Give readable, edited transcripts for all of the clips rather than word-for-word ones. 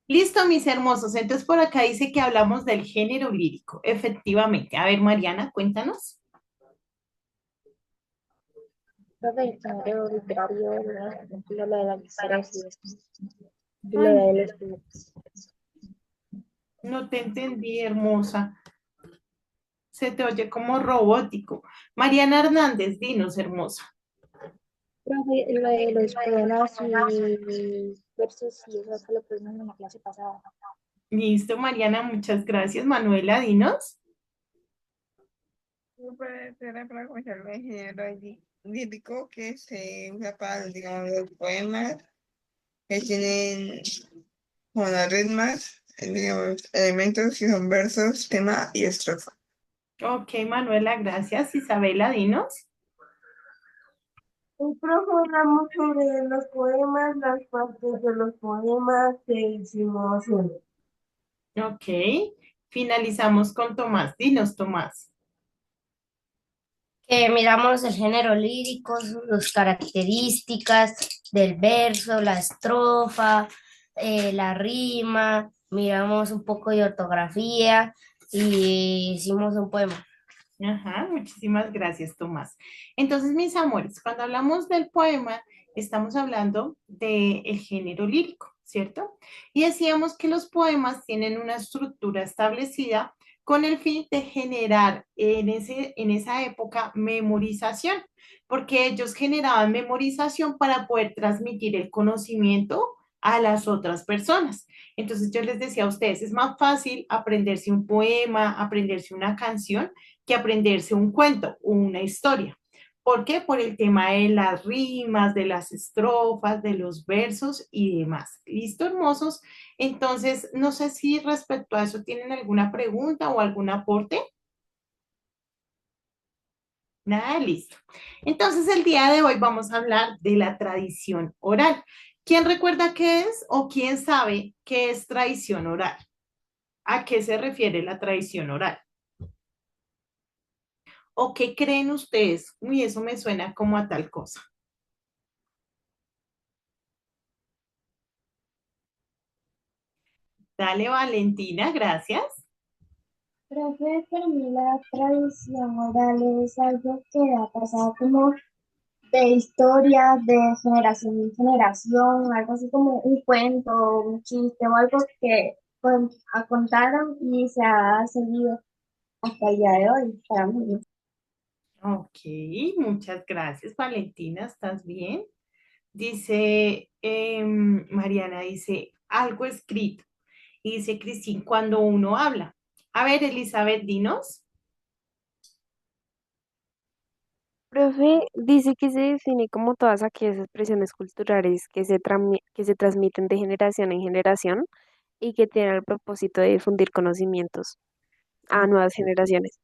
Listo, mis hermosos. Entonces por acá dice que hablamos del género lírico. Efectivamente. A ver, Mariana, cuéntanos. Del género literario, lo de las historias y lo Ay, de los poemas. no te entendí, hermosa. Se te oye como robótico. Mariana Hernández, dinos, hermosa. Profe, lo de los poemas y versos y eso fue lo que vimos en la clase pasada. Listo, Mariana, muchas gracias. Manuela, dinos. Era para comenzar el género lírico que se usa para, digamos, los poemas que tienen como las ritmas, digamos, elementos que son versos, tema y estrofa. Ok, Manuela, gracias. Isabela, dinos. El profe hablamos sobre los poemas, las partes de los poemas que hicimos uno. Ok. Finalizamos con Tomás. Dinos, Tomás. Que miramos el género lírico, sus características del verso, la estrofa, la rima, miramos un poco de ortografía y hicimos un poema. Ajá, muchísimas gracias, Tomás. Entonces, mis amores, cuando hablamos del poema, estamos hablando del género lírico, ¿cierto? Y decíamos que los poemas tienen una estructura establecida con el fin de generar en esa época memorización, porque ellos generaban memorización para poder transmitir el conocimiento a las otras personas. Entonces, yo les decía a ustedes, es más fácil aprenderse un poema, aprenderse una canción que aprenderse un cuento o una historia. ¿Por qué? Por el tema de las rimas, de las estrofas, de los versos y demás. ¿Listo, hermosos? Entonces, no sé si respecto a eso tienen alguna pregunta o algún aporte. Nada, listo. Entonces, el día de hoy vamos a hablar de la tradición oral. ¿Quién recuerda qué es o quién sabe qué es tradición oral? ¿A qué se refiere la tradición oral? ¿O qué creen ustedes? Uy, eso me suena como a tal cosa. Dale, Valentina, gracias. Profe, para mí la tradición oral es algo que ha pasado como de historia, de generación en generación, algo así como un cuento, un chiste o algo que contaron y se ha seguido hasta el día de hoy para mí. Ok, muchas gracias, Valentina, ¿estás bien? Dice, Mariana dice, algo escrito. Y dice, Cristín, cuando uno habla. A ver, Elizabeth, dinos. Profe, dice que se define como todas aquellas expresiones culturales que se transmiten de generación en generación y que tienen el propósito de difundir conocimientos a nuevas generaciones.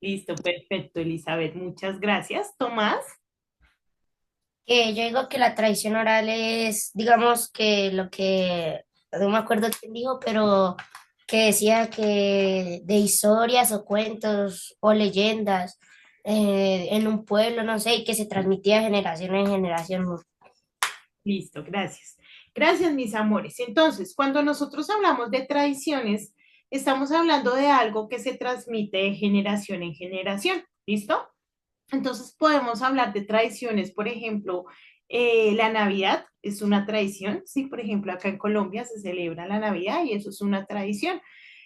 Listo, perfecto, Elizabeth, muchas gracias. Tomás. Que yo digo que la tradición oral es, digamos que lo que, no me acuerdo quién dijo, pero que decía que de historias o cuentos o leyendas en un pueblo, no sé, y que se transmitía de generación en generación. Listo, gracias. Gracias, mis amores. Entonces, cuando nosotros hablamos de tradiciones, estamos hablando de algo que se transmite de generación en generación. ¿Listo? Entonces podemos hablar de tradiciones, por ejemplo, la Navidad es una tradición, sí, por ejemplo, acá en Colombia se celebra la Navidad y eso es una tradición.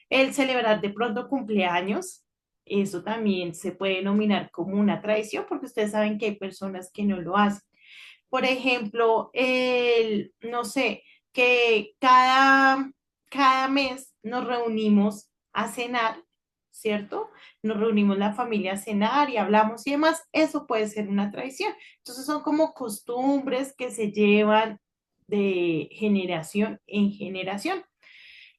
El celebrar de pronto cumpleaños, eso también se puede denominar como una tradición porque ustedes saben que hay personas que no lo hacen. Por ejemplo, no sé, que cada mes nos reunimos a cenar, ¿cierto? Nos reunimos la familia a cenar y hablamos y demás, eso puede ser una tradición. Entonces son como costumbres que se llevan de generación en generación.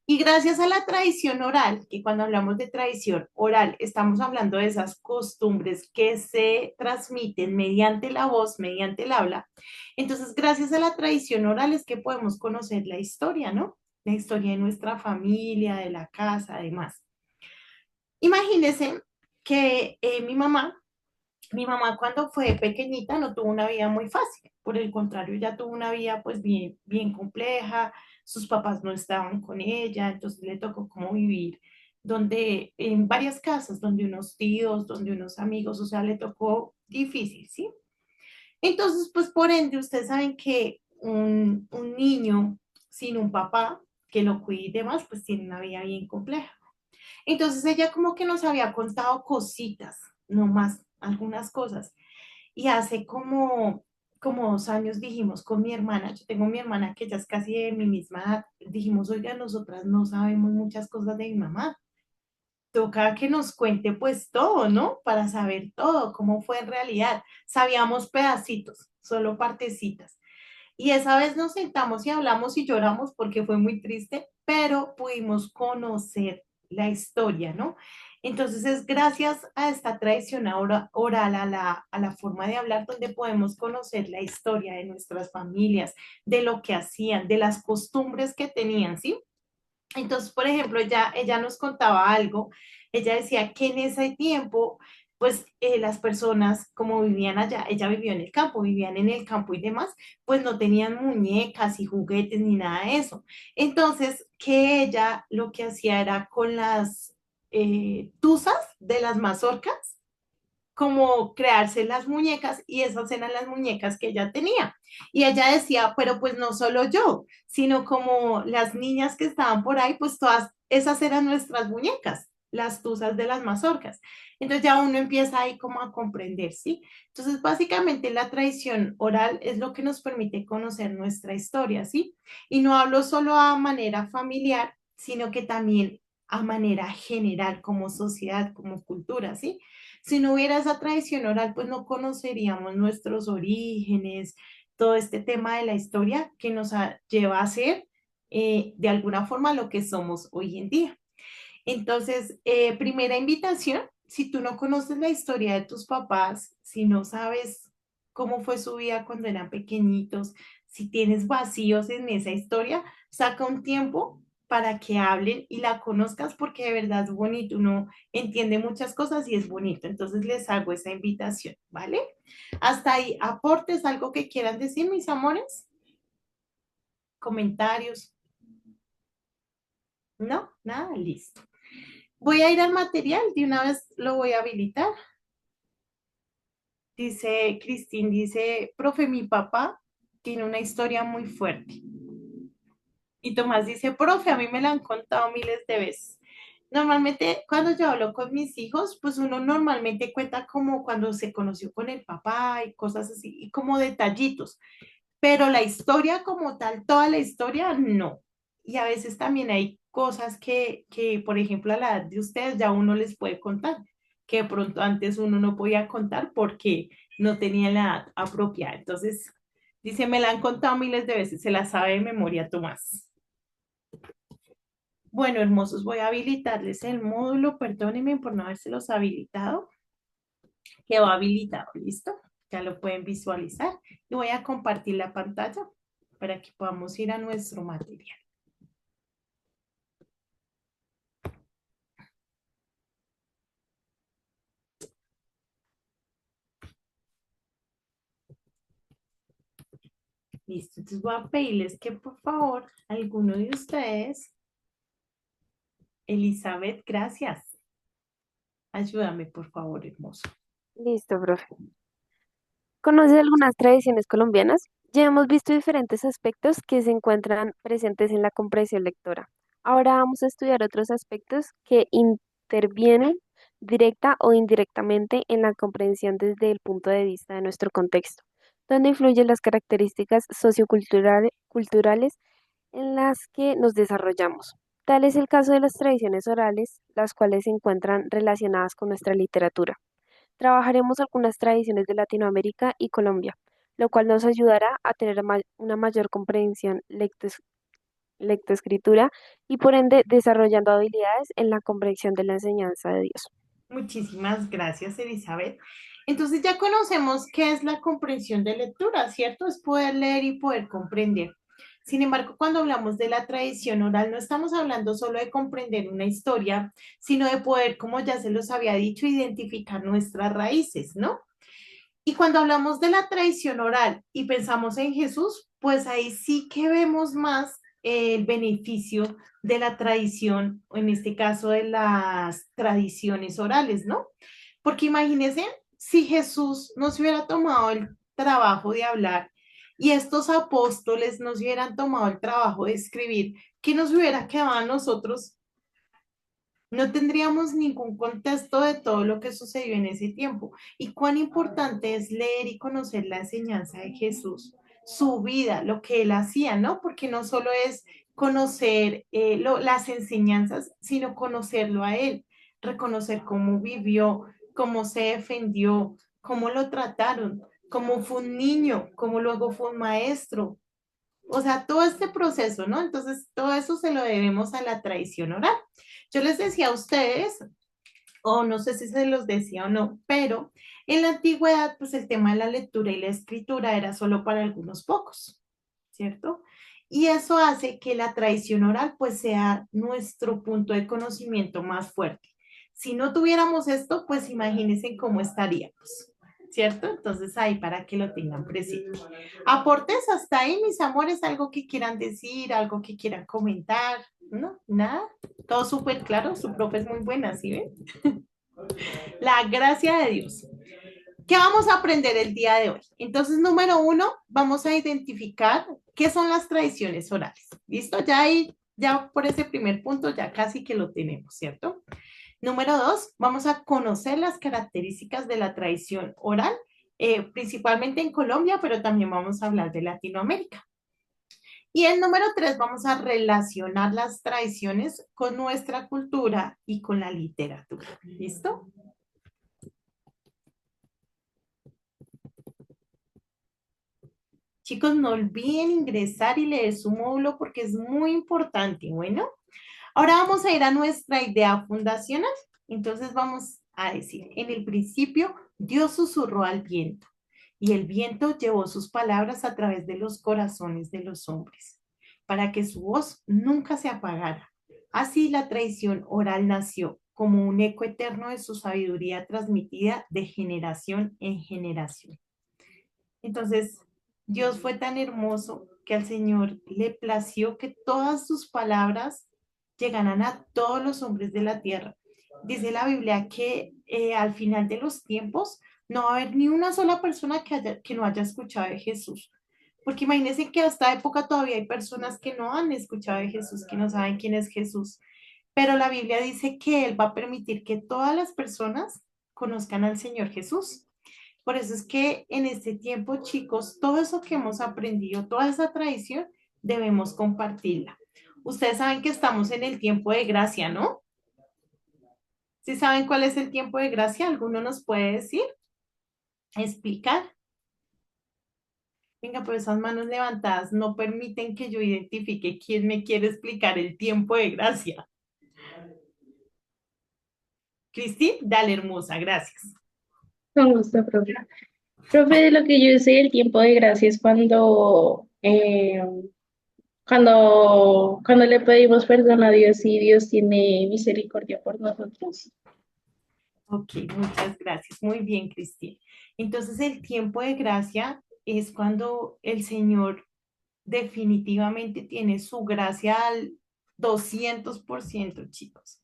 Y gracias a la tradición oral, que cuando hablamos de tradición oral, estamos hablando de esas costumbres que se transmiten mediante la voz, mediante el habla. Entonces, gracias a la tradición oral es que podemos conocer la historia, ¿no? La historia de nuestra familia, de la casa, además. Imagínense que mi mamá cuando fue pequeñita no tuvo una vida muy fácil, por el contrario, ya tuvo una vida pues bien, bien compleja, sus papás no estaban con ella, entonces le tocó como vivir donde, en varias casas, donde unos tíos, donde unos amigos, o sea, le tocó difícil, ¿sí? Entonces, pues por ende, ustedes saben que un niño sin un papá que lo cuide y demás, pues tiene una vida bien compleja. Entonces ella como que nos había contado cositas, no más, algunas cosas. Y hace como 2 años dijimos con mi hermana, yo tengo mi hermana que ya es casi de mi misma edad, dijimos, oiga, nosotras no sabemos muchas cosas de mi mamá. Toca que nos cuente pues todo, ¿no? Para saber todo, cómo fue en realidad. Sabíamos pedacitos, solo partecitas. Y esa vez nos sentamos y hablamos y lloramos porque fue muy triste, pero pudimos conocer la historia, ¿no? Entonces es gracias a esta tradición oral, a la forma de hablar, donde podemos conocer la historia de nuestras familias, de lo que hacían, de las costumbres que tenían, ¿sí? Entonces, por ejemplo, ella nos contaba algo, ella decía que en ese tiempo, pues las personas como vivían allá, ella vivió en el campo, vivían en el campo y demás, pues no tenían muñecas y juguetes ni nada de eso. Entonces, que ella lo que hacía era con las tuzas de las mazorcas, como crearse las muñecas y esas eran las muñecas que ella tenía. Y ella decía, pero pues no solo yo, sino como las niñas que estaban por ahí, pues todas esas eran nuestras muñecas, las tuzas de las mazorcas. Entonces ya uno empieza ahí como a comprender, ¿sí? Entonces básicamente la tradición oral es lo que nos permite conocer nuestra historia, ¿sí? Y no hablo solo a manera familiar, sino que también a manera general como sociedad, como cultura, ¿sí? Si no hubiera esa tradición oral, pues no conoceríamos nuestros orígenes, todo este tema de la historia que nos lleva a ser de alguna forma lo que somos hoy en día. Entonces, primera invitación, si tú no conoces la historia de tus papás, si no sabes cómo fue su vida cuando eran pequeñitos, si tienes vacíos en esa historia, saca un tiempo para que hablen y la conozcas porque de verdad es bonito, uno entiende muchas cosas y es bonito. Entonces les hago esa invitación, ¿vale? Hasta ahí, aportes, algo que quieran decir, mis amores, comentarios. No, nada, listo. Voy a ir al material, de una vez lo voy a habilitar. Dice, Cristín, dice, profe, mi papá tiene una historia muy fuerte. Y Tomás dice, profe, a mí me la han contado miles de veces. Normalmente, cuando yo hablo con mis hijos, pues uno normalmente cuenta como cuando se conoció con el papá y cosas así, y como detallitos. Pero la historia como tal, toda la historia, no. Y a veces también hay cosas que, por ejemplo, a la edad de ustedes ya uno les puede contar, que de pronto antes uno no podía contar porque no tenía la edad apropiada. Entonces, dice, me la han contado miles de veces, se la sabe de memoria, Tomás. Bueno, hermosos, voy a habilitarles el módulo, perdónenme por no habérselos habilitado, quedó habilitado, ¿listo? Ya lo pueden visualizar y voy a compartir la pantalla para que podamos ir a nuestro material. Listo, entonces voy a pedirles que por favor, alguno de ustedes, Elizabeth, gracias. Ayúdame, por favor, hermoso. Listo, profe. ¿Conoces algunas tradiciones colombianas? Ya hemos visto diferentes aspectos que se encuentran presentes en la comprensión lectora. Ahora vamos a estudiar otros aspectos que intervienen directa o indirectamente en la comprensión desde el punto de vista de nuestro contexto, donde influyen las características culturales en las que nos desarrollamos. Tal es el caso de las tradiciones orales, las cuales se encuentran relacionadas con nuestra literatura. Trabajaremos algunas tradiciones de Latinoamérica y Colombia, lo cual nos ayudará a tener una mayor comprensión lectoescritura y por ende desarrollando habilidades en la comprensión de la enseñanza de Dios. Muchísimas gracias, Elizabeth. Entonces ya conocemos qué es la comprensión de lectura, ¿cierto? Es poder leer y poder comprender. Sin embargo, cuando hablamos de la tradición oral, no estamos hablando solo de comprender una historia, sino de poder, como ya se los había dicho, identificar nuestras raíces, ¿no? Y cuando hablamos de la tradición oral y pensamos en Jesús, pues ahí sí que vemos más el beneficio de la tradición, o en este caso de las tradiciones orales, ¿no? Porque imagínense si Jesús nos hubiera tomado el trabajo de hablar y estos apóstoles nos hubieran tomado el trabajo de escribir, ¿qué nos hubiera quedado a nosotros? No tendríamos ningún contexto de todo lo que sucedió en ese tiempo. Y cuán importante es leer y conocer la enseñanza de Jesús, su vida, lo que él hacía, ¿no? Porque no solo es conocer las enseñanzas, sino conocerlo a él, reconocer cómo vivió, cómo se defendió, cómo lo trataron, cómo fue un niño, cómo luego fue un maestro. O sea, todo este proceso, ¿no? Entonces, todo eso se lo debemos a la tradición oral. Yo les decía a ustedes, o no sé si se los decía o no, pero en la antigüedad, pues el tema de la lectura y la escritura era solo para algunos pocos, ¿cierto? Y eso hace que la tradición oral, pues sea nuestro punto de conocimiento más fuerte. Si no tuviéramos esto, pues imagínense cómo estaríamos, ¿cierto? Entonces ahí para que lo tengan presente. Aportes hasta ahí, mis amores, algo que quieran decir, algo que quieran comentar, ¿no? Nada, todo súper claro, su profe es muy buena, ¿sí ven? La gracia de Dios. ¿Qué vamos a aprender el día de hoy? Entonces, número uno, vamos a identificar qué son las tradiciones orales. ¿Listo? Ya ahí, ya por ese primer punto, ya casi que lo tenemos, ¿cierto? Número dos, vamos a conocer las características de la tradición oral, principalmente en Colombia, pero también vamos a hablar de Latinoamérica. Y el número tres, vamos a relacionar las tradiciones con nuestra cultura y con la literatura. ¿Listo? Chicos, no olviden ingresar y leer su módulo porque es muy importante. Bueno, ahora vamos a ir a nuestra idea fundacional. Entonces vamos a decir, en el principio Dios susurró al viento y el viento llevó sus palabras a través de los corazones de los hombres para que su voz nunca se apagara. Así la tradición oral nació como un eco eterno de su sabiduría transmitida de generación en generación. Entonces, Dios fue tan hermoso que al Señor le plació que todas sus palabras llegaran a todos los hombres de la tierra. Dice la Biblia que al final de los tiempos no va a haber ni una sola persona que no haya escuchado de Jesús. Porque imagínense que hasta época todavía hay personas que no han escuchado de Jesús, que no saben quién es Jesús. Pero la Biblia dice que Él va a permitir que todas las personas conozcan al Señor Jesús. Por eso es que en este tiempo, chicos, todo eso que hemos aprendido, toda esa tradición, debemos compartirla. Ustedes saben que estamos en el tiempo de gracia, ¿no? ¿Sí saben cuál es el tiempo de gracia? ¿Alguno nos puede decir? ¿Explicar? Venga, pues esas manos levantadas no permiten que yo identifique quién me quiere explicar el tiempo de gracia. Cristín, dale hermosa, gracias. Con gusto, profe. Profe, de lo que yo sé, el tiempo de gracia es cuando le pedimos perdón a Dios y Dios tiene misericordia por nosotros. Ok, muchas gracias. Muy bien, Cristina. Entonces, el tiempo de gracia es cuando el Señor definitivamente tiene su gracia al 200%, chicos.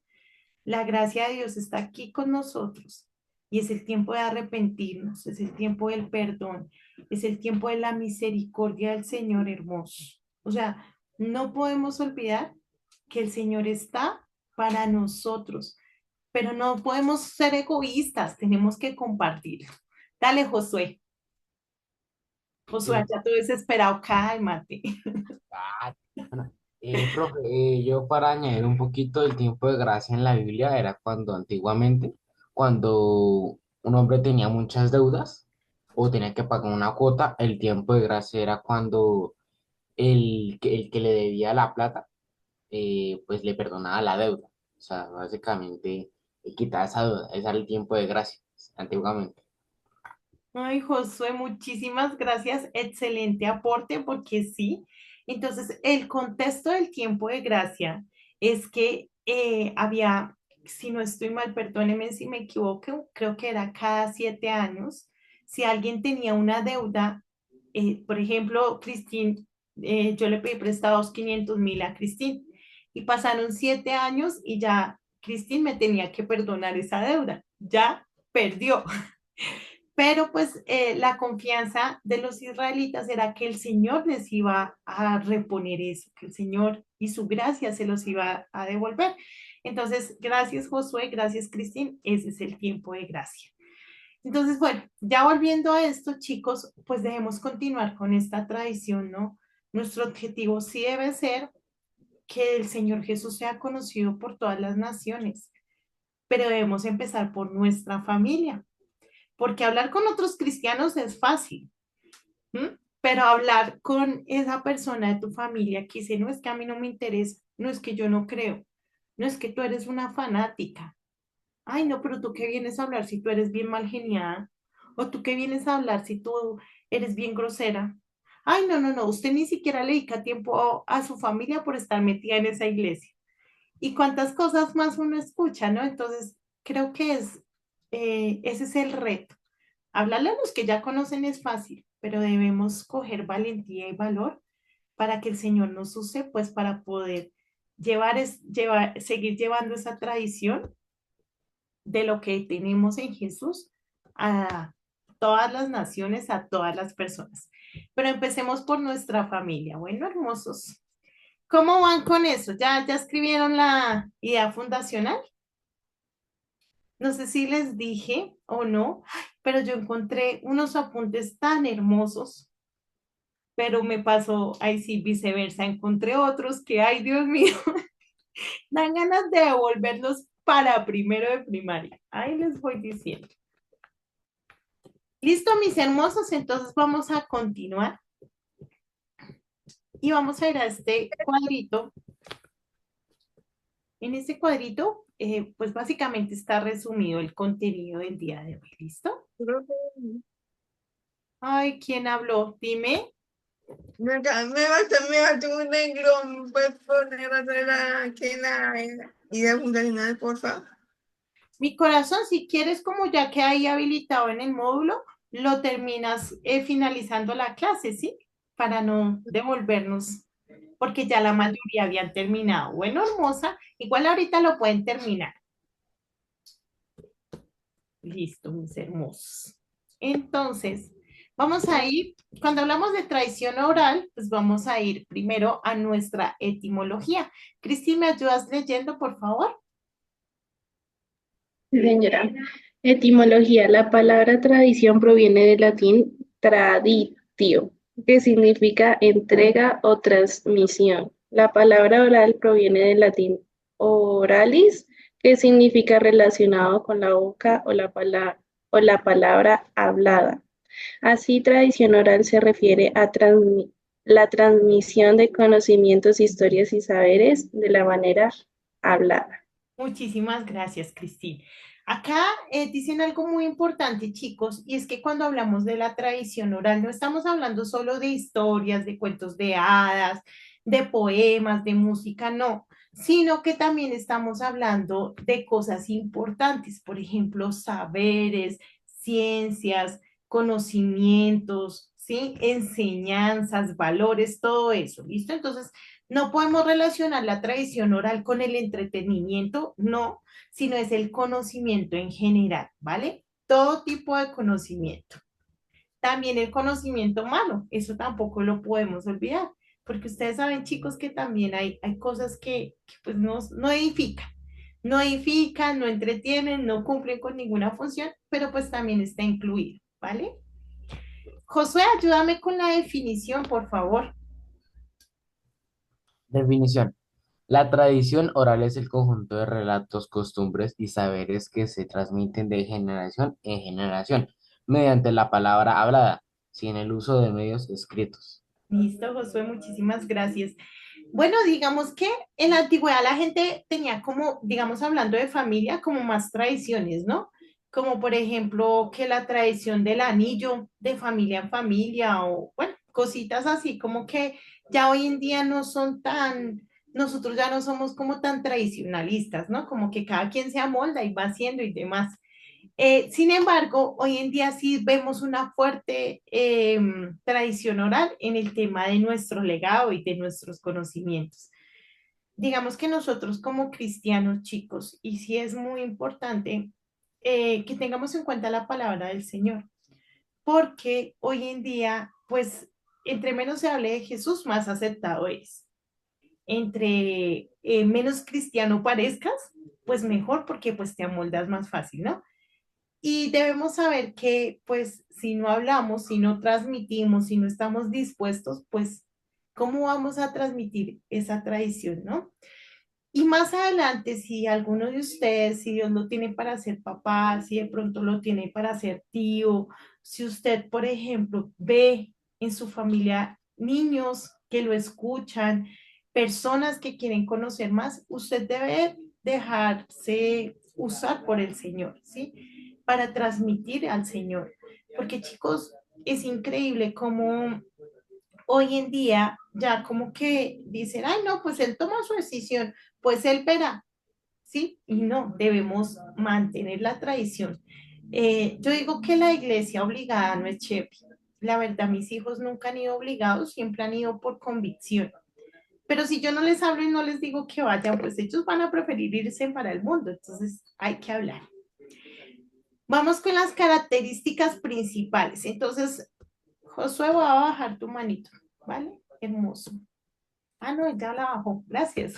La gracia de Dios está aquí con nosotros y es el tiempo de arrepentirnos, es el tiempo del perdón, es el tiempo de la misericordia del Señor hermoso. O sea, no podemos olvidar que el Señor está para nosotros, pero no podemos ser egoístas, tenemos que compartirlo. Dale, Josué. Josué, Sí. ya todo desesperado, cálmate. Ah, bueno, profe, yo para añadir un poquito del tiempo de gracia en la Biblia era cuando antiguamente, cuando un hombre tenía muchas deudas o tenía que pagar una cuota, el tiempo de gracia era cuando el que le debía la plata, pues le perdonaba la deuda. O sea, básicamente quitaba esa deuda. Ese era el tiempo de gracia antiguamente. Ay, Josué, muchísimas gracias. Excelente aporte, porque sí. Entonces, el contexto del tiempo de gracia es que había, si no estoy mal, perdóneme si me equivoco, creo que era cada 7 años, si alguien tenía una deuda, por ejemplo, Cristín yo le pedí prestados 500.000 a Cristín y pasaron 7 años y ya Cristín me tenía que perdonar esa deuda, ya perdió. Pero pues la confianza de los israelitas era que el Señor les iba a reponer eso, que el Señor y su gracia se los iba a devolver. Entonces, gracias Josué, gracias Cristín, ese es el tiempo de gracia. Entonces, bueno, ya volviendo a esto, chicos, pues debemos continuar con esta tradición, ¿no? Nuestro objetivo sí debe ser que el Señor Jesús sea conocido por todas las naciones, pero debemos empezar por nuestra familia, porque hablar con otros cristianos es fácil, ¿m? Pero hablar con esa persona de tu familia que dice, no es que a mí no me interesa, no es que yo no creo, no es que tú eres una fanática. Ay, no, pero tú qué vienes a hablar si tú eres bien mal geniada, o tú qué vienes a hablar si tú eres bien grosera. Ay, no, no, no, usted ni siquiera le dedica tiempo a su familia por estar metida en esa iglesia. Y cuántas cosas más uno escucha, ¿no? Entonces, creo que ese es el reto. Hablarle a los que ya conocen es fácil, pero debemos coger valentía y valor para que el Señor nos use, pues para poder seguir llevando esa tradición de lo que tenemos en Jesús a todas las naciones, a todas las personas. Pero empecemos por nuestra familia. Bueno, hermosos. ¿Cómo van con eso? ¿Ya escribieron la idea fundacional? No sé si les dije o no, pero yo encontré unos apuntes tan hermosos, pero me pasó, ahí sí, viceversa, encontré otros que, ay, Dios mío, dan ganas de devolverlos para primero de primaria. Ahí les voy diciendo. Listo, mis hermosos, entonces vamos a continuar y vamos a ir a este cuadrito. En este cuadrito, pues básicamente está resumido el contenido del día de hoy. ¿Listo? Profe, Ay, ¿quién habló? Dime. me falta un negro, ¿me puedes poner otra vez la idea fundacional, por favor? Mi corazón, si quieres, como ya que hay habilitado en el módulo, lo terminas finalizando la clase, ¿sí? Para no devolvernos, porque ya la mayoría habían terminado. Bueno, hermosa, igual ahorita lo pueden terminar. Listo, mis hermosos. Entonces, vamos a ir, cuando hablamos de tradición oral, pues vamos a ir primero a nuestra etimología. Cristi, ¿me ayudas leyendo, por favor? Sí, señora. Etimología. La palabra tradición proviene del latín traditio, que significa entrega o transmisión. La palabra oral proviene del latín oralis, que significa relacionado con la boca o la palabra hablada. Así, tradición oral se refiere a la transmisión de conocimientos, historias y saberes de la manera hablada. Muchísimas gracias, Cristina. Acá dicen algo muy importante, chicos, y es que cuando hablamos de la tradición oral, no estamos hablando solo de historias, de cuentos de hadas, de poemas, de música, no, sino que también estamos hablando de cosas importantes, por ejemplo, saberes, ciencias, conocimientos, ¿sí? Enseñanzas, valores, todo eso, ¿listo? Entonces, no podemos relacionar la tradición oral con el entretenimiento, no, sino es el conocimiento en general, ¿vale? Todo tipo de conocimiento. También el conocimiento malo, eso tampoco lo podemos olvidar, porque ustedes saben, chicos, que también hay cosas que pues no edifican, no edifican, no entretienen, no cumplen con ninguna función, pero pues también está incluido, ¿vale? Josué, ayúdame con la definición, por favor. Definición. La tradición oral es el conjunto de relatos, costumbres y saberes que se transmiten de generación en generación mediante la palabra hablada, sin el uso de medios escritos. Listo, Josué, muchísimas gracias. Bueno, digamos que en la antigüedad la gente tenía como, digamos, hablando de familia, como más tradiciones, ¿no? Como por ejemplo que la tradición del anillo de familia en familia o, bueno, cositas así, como que ya hoy en día no son tan, nosotros ya no somos como tan tradicionalistas, ¿no? Como que cada quien se amolda y va haciendo y demás. Sin embargo, hoy en día sí vemos una fuerte tradición oral en el tema de nuestro legado y de nuestros conocimientos. Digamos que nosotros como cristianos chicos, y sí es muy importante que tengamos en cuenta la palabra del Señor, porque hoy en día, pues, entre menos se hable de Jesús, más aceptado es. Entre menos cristiano parezcas, pues mejor, porque pues te amoldas más fácil, ¿no? Y debemos saber que, pues, si no hablamos, si no transmitimos, si no estamos dispuestos, pues, ¿cómo vamos a transmitir esa tradición, no? Y más adelante, si alguno de ustedes, si Dios lo tiene para ser papá, si de pronto lo tiene para ser tío, si usted, por ejemplo, ve en su familia niños que lo escuchan, personas que quieren conocer más, usted debe dejarse usar por el Señor, ¿sí? Para transmitir al Señor. Porque chicos, es increíble cómo hoy en día ya como que dicen, ay, no, pues él toma su decisión, pues él verá, ¿sí? Y no, debemos mantener la tradición. Yo digo que la iglesia obligada no es chévere. La verdad, mis hijos nunca han ido obligados, siempre han ido por convicción. Pero si yo no les hablo y no les digo que vayan, pues ellos van a preferir irse para el mundo. Entonces hay que hablar. Vamos con las características principales. Entonces, Josué, va a bajar tu manito, ¿vale? Hermoso. Ah, no, ya la bajó. Gracias.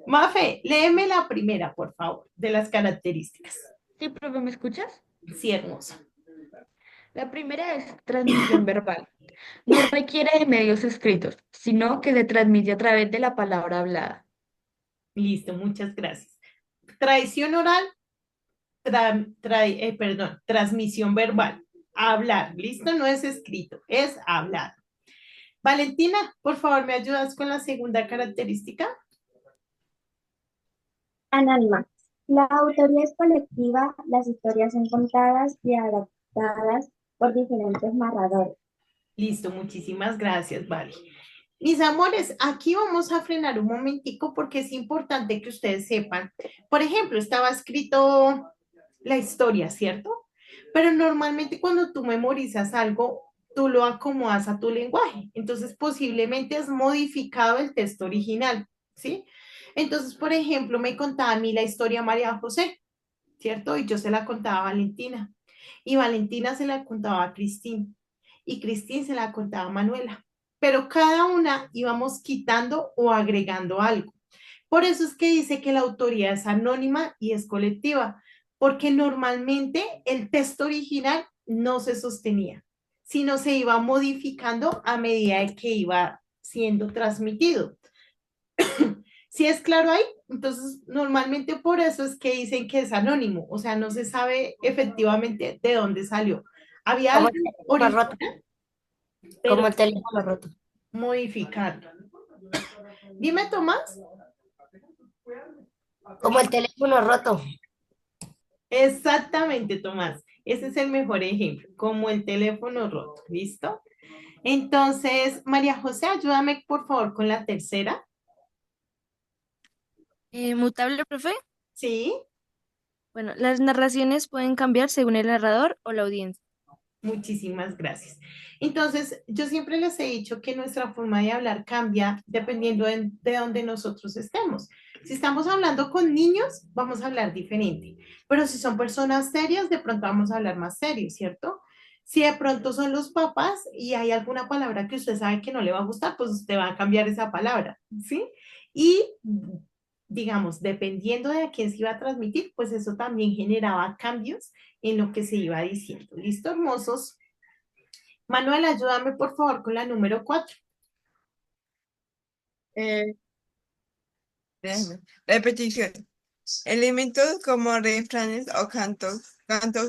Mafe, léeme la primera, por favor, de las características. Sí, profe, ¿me escuchas? Sí, hermosa. La primera es transmisión verbal. No requiere de medios escritos, sino que se transmite a través de la palabra hablada. Listo, muchas gracias. Tradición oral, perdón, transmisión verbal. Hablar, listo, no es escrito, es hablar. Valentina, por favor, ¿me ayudas con la segunda característica? Anónima. La autoría es colectiva, las historias son contadas y adaptadas por diferentes narradores. Listo, muchísimas gracias, vale. Mis amores, aquí vamos a frenar un momentico porque es importante que ustedes sepan. Por ejemplo, estaba escrito la historia, ¿cierto? Pero normalmente cuando tú memorizas algo, tú lo acomodas a tu lenguaje. Entonces, posiblemente has modificado el texto original, ¿sí? Entonces, por ejemplo, me contaba a mí la historia María José, ¿cierto? Y yo se la contaba a Valentina. Y Valentina se la contaba a Cristina. Y Cristina se la contaba a Manuela. Pero cada una íbamos quitando o agregando algo. Por eso es que dice que la autoría es anónima y es colectiva, porque normalmente el texto original no se sostenía, sino se iba modificando a medida de que iba siendo transmitido. Si es claro ahí, entonces normalmente por eso es que dicen que es anónimo, o sea, no se sabe efectivamente de dónde salió. Había Como algo el teléfono original, roto, pero como el teléfono roto. modificado. Dime, Tomás. Como el teléfono roto. Exactamente, Tomás. Ese es el mejor ejemplo, como el teléfono roto. ¿Listo? Entonces, María José, ayúdame por favor con la tercera. Mutable, profe. Sí, Bueno, las narraciones pueden cambiar según el narrador o la audiencia. muchísimas gracias. Entonces, yo siempre les he dicho que nuestra forma de hablar cambia dependiendo de donde nosotros estemos. Si estamos hablando con niños, vamos a hablar diferente, pero si son personas serias, de pronto vamos a hablar más serio, ¿cierto? Si de pronto son los papás y hay alguna palabra que usted sabe que no le va a gustar, pues usted va a cambiar esa palabra, ¿sí? Y digamos, dependiendo de a quién se iba a transmitir, pues eso también generaba cambios en lo que se iba diciendo. ¿Listo, hermosos? Manuel, ayúdame por favor con la número 4. Eh, Repetición. Elementos como refranes o cantos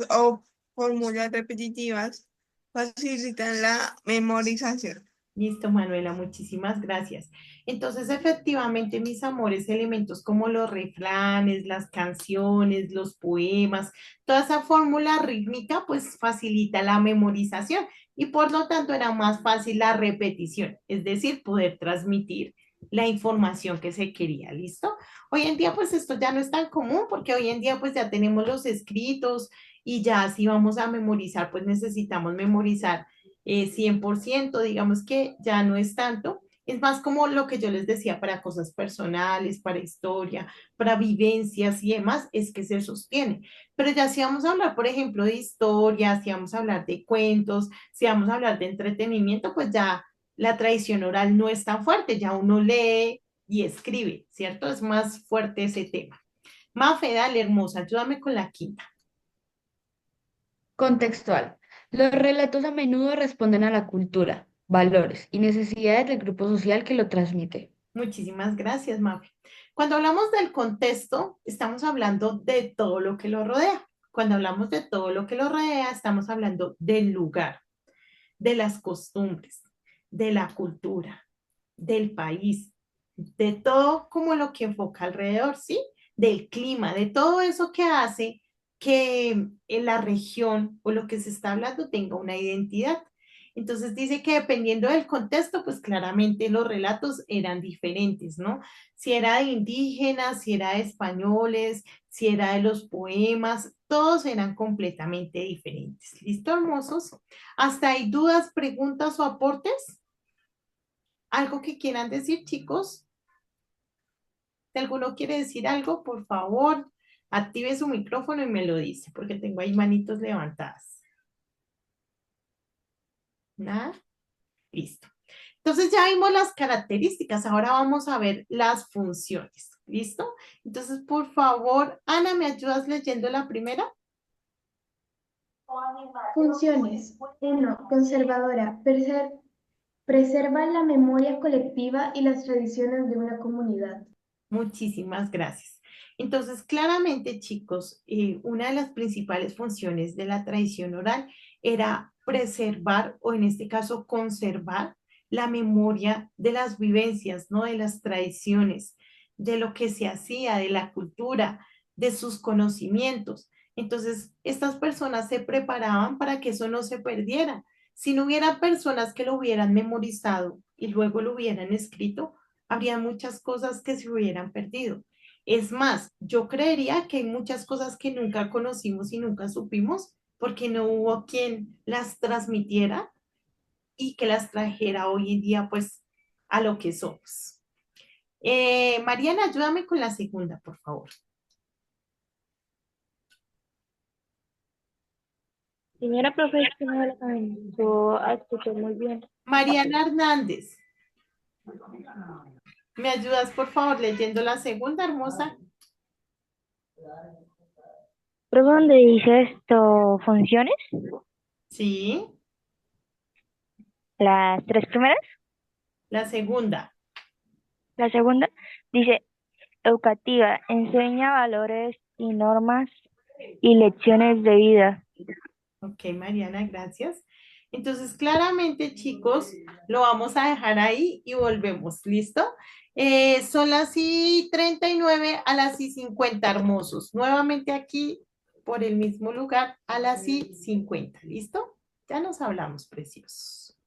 o fórmulas repetitivas facilitan la memorización. Listo, Manuela, muchísimas gracias. Entonces, efectivamente, mis amores, elementos como los refranes, las canciones, los poemas, toda esa fórmula rítmica, pues facilita la memorización y por lo tanto era más fácil la repetición, es decir, poder transmitir la información que se quería, ¿listo? Hoy en día pues esto ya no es tan común porque hoy en día pues ya tenemos los escritos y ya si vamos a memorizar pues necesitamos memorizar 100%, digamos que ya no es tanto. Es más como lo que yo les decía para cosas personales, para historia, para vivencias y demás, es que se sostiene. Pero ya si vamos a hablar, por ejemplo, de historia, si vamos a hablar de cuentos, si vamos a hablar de entretenimiento, pues ya la tradición oral no es tan fuerte, ya uno lee y escribe, ¿cierto? Es más fuerte ese tema. Mafe, dale, hermosa, ayúdame con la quinta. Contextual. Los relatos a menudo responden a la cultura, valores y necesidades del grupo social que lo transmite. Muchísimas gracias, Mafe. Cuando hablamos del contexto, estamos hablando de todo lo que lo rodea. Cuando hablamos de todo lo que lo rodea, estamos hablando del lugar, de las costumbres, de la cultura, del país, de todo como lo que enfoca alrededor, ¿sí? Del clima, de todo eso que hace que en la región o lo que se está hablando tenga una identidad. Entonces dice que dependiendo del contexto, pues claramente los relatos eran diferentes, ¿no? Si era de indígenas, si era de españoles, si era de los poemas, todos eran completamente diferentes. ¿Listo, hermosos? ¿Hasta hay dudas, preguntas o aportes? ¿Algo que quieran decir, chicos? Si alguno quiere decir algo, por favor, active su micrófono y me lo dice, porque tengo ahí manitos levantadas. ¿Nada? Listo. Entonces ya vimos las características, ahora vamos a ver las funciones. ¿Listo? Entonces, por favor, Ana, ¿me ayudas leyendo la primera? Funciones. 1. Conservadora. Preserva la memoria colectiva y las tradiciones de una comunidad. Muchísimas gracias. Entonces, claramente, chicos, una de las principales funciones de la tradición oral era preservar, o en este caso, conservar la memoria de las vivencias, ¿no? De las tradiciones, de lo que se hacía, de la cultura, de sus conocimientos. Entonces, estas personas se preparaban para que eso no se perdiera. Si no hubiera personas que lo hubieran memorizado y luego lo hubieran escrito, habría muchas cosas que se hubieran perdido. Es más, yo creería que hay muchas cosas que nunca conocimos y nunca supimos porque no hubo quien las transmitiera y que las trajera hoy en día pues a lo que somos. Mariana, ayúdame con la segunda, por favor. Señora profe, es que no la comenzó a escuchar muy bien. Mariana Hernández, ¿me ayudas por favor leyendo la segunda, hermosa? Profe, ¿dónde dice esto funciones? Sí, Las tres primeras. la segunda. La segunda dice educativa, enseña valores y normas y lecciones de vida. Ok, Mariana, gracias. Entonces, claramente, chicos, lo vamos a dejar ahí y volvemos. ¿Listo? Son las y 39 a las y 50, hermosos. Nuevamente aquí, por el mismo lugar, a las y 50. ¿Listo? Ya nos hablamos, preciosos.